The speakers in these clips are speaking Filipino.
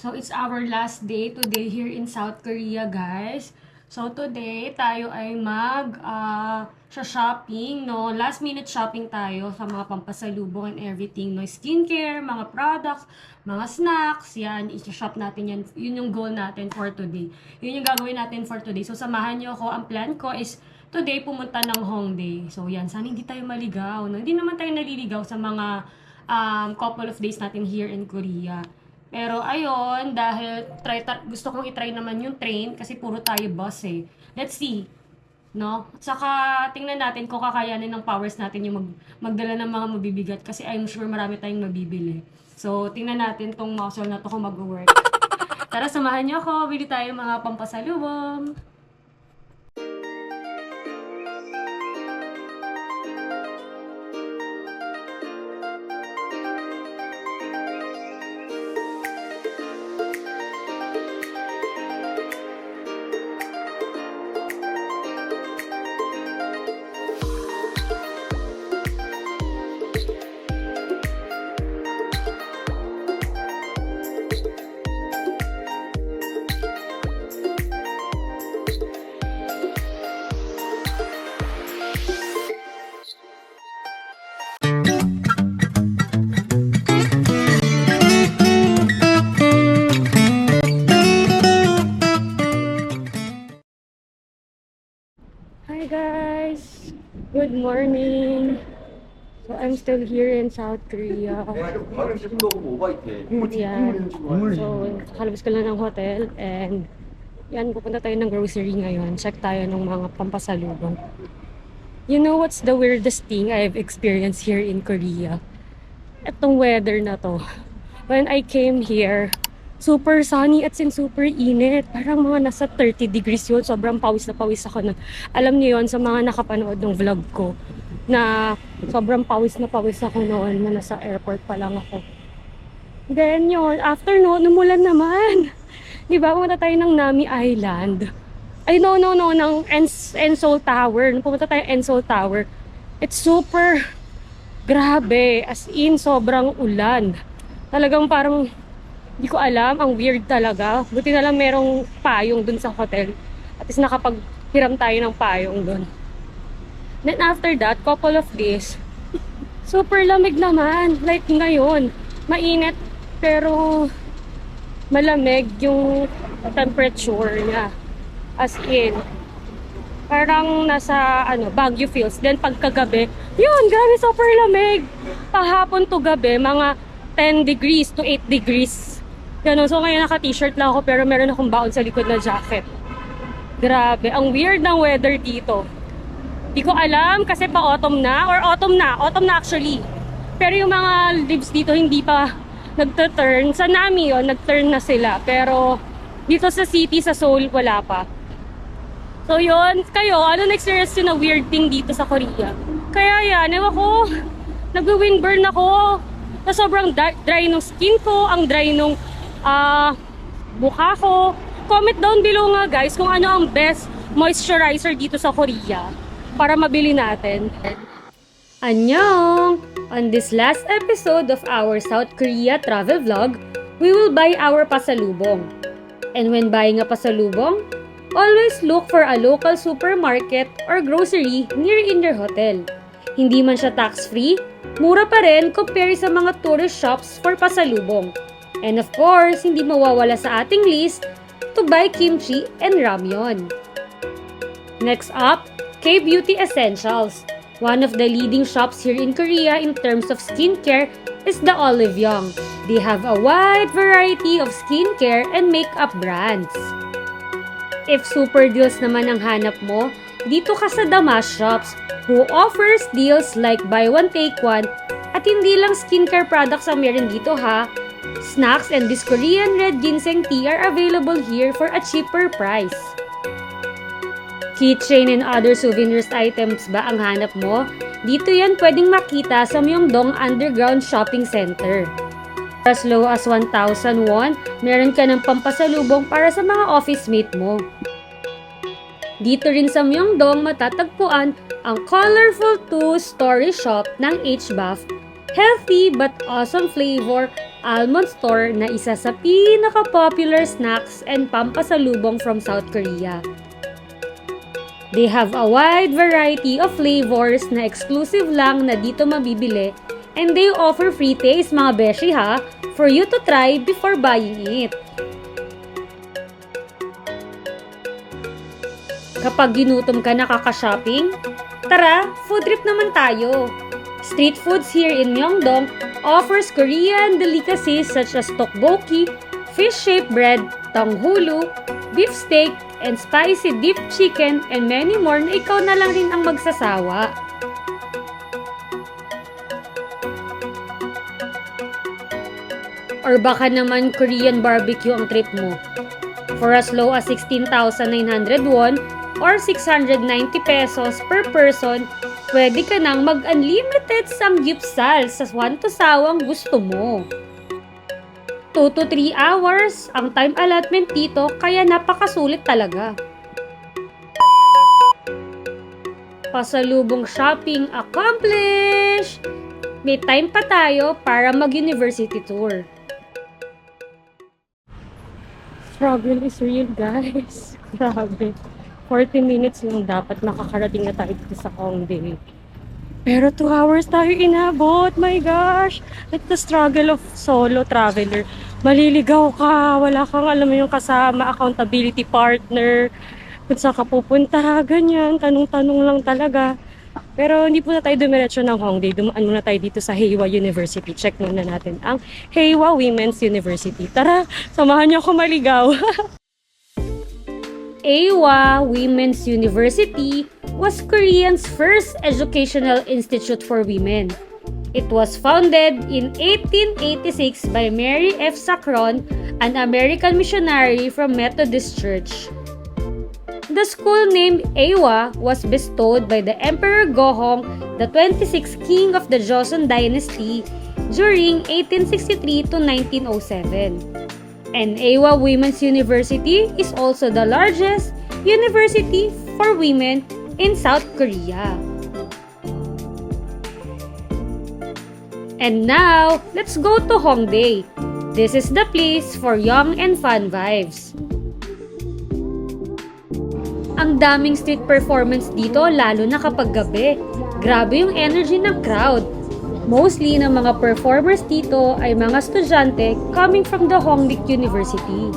So, it's our last day today here in South Korea, guys. So, today, tayo ay shopping, no? Last minute shopping tayo sa mga pampasalubong and everything, no? Skincare, mga products, mga snacks, yan. I-shop natin yan. Yun yung goal natin for today. Yun yung gagawin natin for today. So, samahan nyo ako. Ang plan ko is today pumunta ng Hongdae. So, yan. Sana hindi tayo maligaw, no? Hindi naman tayo naliligaw sa mga couple of days natin here in Korea. Pero ayun, dahil gusto kong i-try naman yung train kasi puro tayo bus eh. Let's see. No? At saka tingnan natin kung kakayanin ng powers natin yung magdala ng mga mabibigat kasi I'm sure marami tayong mabibili. So, tingnan natin tong muscle na to kung mag-work. Tara, samahan niyo ako. Bili tayo mga pampasalubong. Hi guys! Good morning! So I'm still here in South Korea. Yan. So, kalabas ko lang ng hotel and yan, pupunta tayo ng grocery ngayon. Check tayo ng mga pampasalubong. You know what's the weirdest thing I've experienced here in Korea? Itong weather na to. When I came here, super sunny at super init. Parang mga nasa 30 degrees yun. Sobrang pawis na pawis ako nun. Alam niyo yun sa mga nakapanood ng vlog ko na sobrang pawis na pawis ako noon na nasa airport pa lang ako. Then yun, after noon, umulan naman. Diba, pumunta tayo ng Nami Island. Ay, no, ng Ensol Tower. Pumunta tayo Ensol Tower. It's super grabe. As in, sobrang ulan. Talagang parang hindi ko alam, ang weird talaga. Buti na lang merong payong dun sa hotel. At least nakapaghiram tayo ng payong dun. Then after that, couple of days, super lamig naman. Like ngayon, mainit pero malamig yung temperature niya. As in, parang nasa Baguio feels. Then pagkagabi, yun, grabe super lamig. Pahapon to gabi, mga 10 degrees to 8 degrees. Ganun. So ngayon naka-t-shirt lang ako pero meron akong baon sa likod na jacket. Grabe, ang weird ng weather dito. Di ko alam kasi pa autumn na or autumn na actually. Pero yung mga leaves dito hindi pa nagta-turn. Sa Nami yun, nag-turn na sila. Pero dito sa city, sa Seoul, wala pa. So yun, kayo, ano na-experience yun na weird thing dito sa Korea? Kaya yan, ewan ko, nag-windburn ako. Na sobrang dry ng skin ko, ang dry nung mukha ko. Comment down below nga guys kung ano ang best moisturizer dito sa Korea para mabili natin. Annyeong! On this last episode of our South Korea travel vlog, we will buy our pasalubong. And when buying a pasalubong, always look for a local supermarket or grocery near in your hotel. Hindi man siya tax-free, mura pa rin compare sa mga tourist shops for pasalubong. And of course, hindi mawawala sa ating list to buy kimchi and ramyeon. Next up, K-Beauty Essentials. One of the leading shops here in Korea in terms of skincare is the Olive Young. They have a wide variety of skincare and makeup brands. If super deals naman ang hanap mo, dito ka sa Damas Shops who offers deals like buy one take one at hindi lang skincare products ang meron dito ha. Snacks and this Korean red ginseng tea are available here for a cheaper price. Keychain and other souvenirs items ba ang hanap mo? Dito yan pwedeng makita sa Myeongdong Underground Shopping Center. As low as 1,000 won, meron ka ng pampasalubong para sa mga office mate mo. Dito rin sa Myeongdong matatagpuan ang colorful two-story shop ng HBAF. Healthy but awesome flavor Almond Store na isa sa pinaka-popular snacks and pampasalubong from South Korea. They have a wide variety of flavors na exclusive lang na dito mabibili, and they offer free taste mga beshi ha, for you to try before buying it. Kapag ginutom ka na kaka-shopping, tara, food trip naman tayo. Street foods here in Myeongdong offers Korean delicacies such as tteokbokki, fish-shaped bread, tanghulu, beef steak, and spicy deep chicken, and many more na ikaw na lang rin ang magsasawa. Or baka naman Korean barbecue ang trip mo. For as low as 16,900 won or 690 pesos per person, pwede ka nang mag-unlimited samgyeopsal sa sawang gusto mo. 2 to 3 hours ang time allotment dito, kaya napakasulit talaga. Pasalubong shopping accomplished! May time pa tayo para mag-university tour. Struggle is real, guys. Grabe. 40 minutes lang dapat makakarating na tayo dito sa Hongdae. Pero 2 hours tayo inabot. My gosh! That's the struggle of solo traveler. Maliligaw ka, wala kang alam mo yung kasama, accountability partner, kung saan ka pupunta, ganyan, tanong-tanong lang talaga. Pero hindi po na tayo dumiretso ng Hongdae. Dumaan muna tayo dito sa Haewa University. Check muna natin ang Haewa Women's University. Tara, samahan niyo ako maligaw. Haewa Women's University was Korea's first educational institute for women. It was founded in 1886 by Mary F. Sacron, an American missionary from Methodist Church. The school name Haewa was bestowed by the Emperor Gohong, the 26th king of the Joseon dynasty, during 1863 to 1907. And Haewa Women's University is also the largest university for women in South Korea. And now, let's go to Hongdae. This is the place for young and fun vibes. Ang daming street performance dito, lalo na kapag gabi. Grabe yung energy ng crowd. Mostly ng mga performers dito ay mga estudyante coming from the Hongdae University.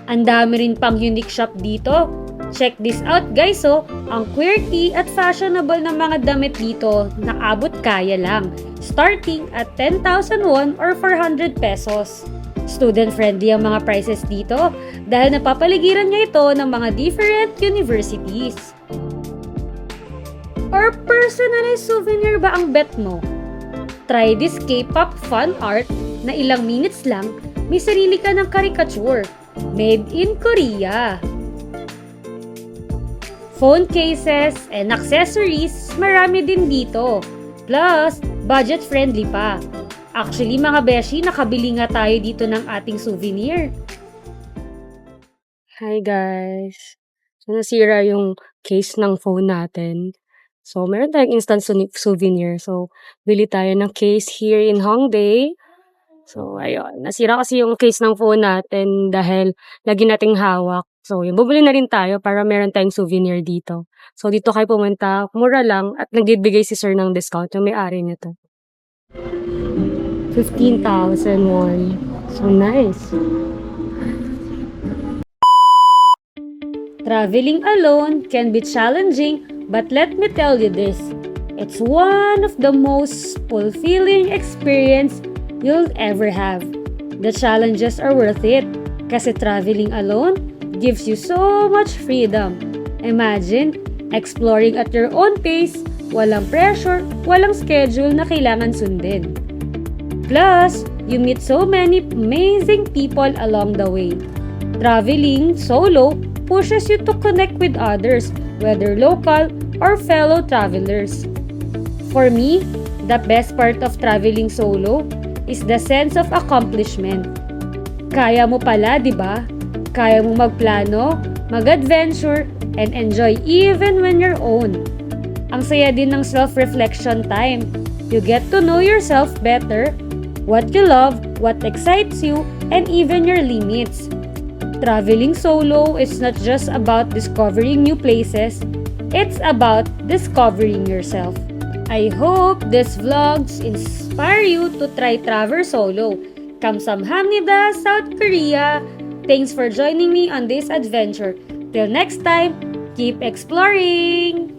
Ang dami rin pang unique shop dito. Check this out guys ang quirky at fashionable na mga damit dito na abot kaya lang. Starting at 10,000 won or 400 pesos. Student-friendly ang mga prices dito dahil napapaligiran niya ito ng mga different universities. Or personalized souvenir ba ang bet mo? Try this K-pop fan art na ilang minutes lang, may sarili ka ng caricature. Made in Korea. Phone cases and accessories, marami din dito. Plus, budget-friendly pa. Actually mga beshi, nakabili nga tayo dito ng ating souvenir. Hi guys! So, nasira yung case ng phone natin. So, meron tayong instant souvenir. So, bili tayo ng case here in Hongdae. So, ayun. Nasira kasi yung case ng phone natin dahil lagi nating hawak. So, yung bumili na rin tayo para meron tayong souvenir dito. So, dito kayo pumunta. Mura lang at nagbibigay si sir ng discount. Yung may-ari nito. 15,000 won. So, nice. Traveling alone can be challenging, but let me tell you this. It's one of the most fulfilling experience you'll ever have. The challenges are worth it kasi traveling alone gives you so much freedom. Imagine, exploring at your own pace, walang pressure, walang schedule na kailangan sundin. Plus, you meet so many amazing people along the way. Traveling solo pushes you to connect with others, whether local or fellow travelers. For me, the best part of traveling solo is the sense of accomplishment. Kaya mo pala, di ba? Kaya mo magplano, mag-adventure, and enjoy even when you're own. Ang saya din ng self-reflection time. You get to know yourself better, what you love, what excites you, and even your limits. Traveling solo is not just about discovering new places, it's about discovering yourself. I hope these vlogs inspire you to try travel solo. Kamsamhamnida, South Korea! Thanks for joining me on this adventure. Till next time, keep exploring!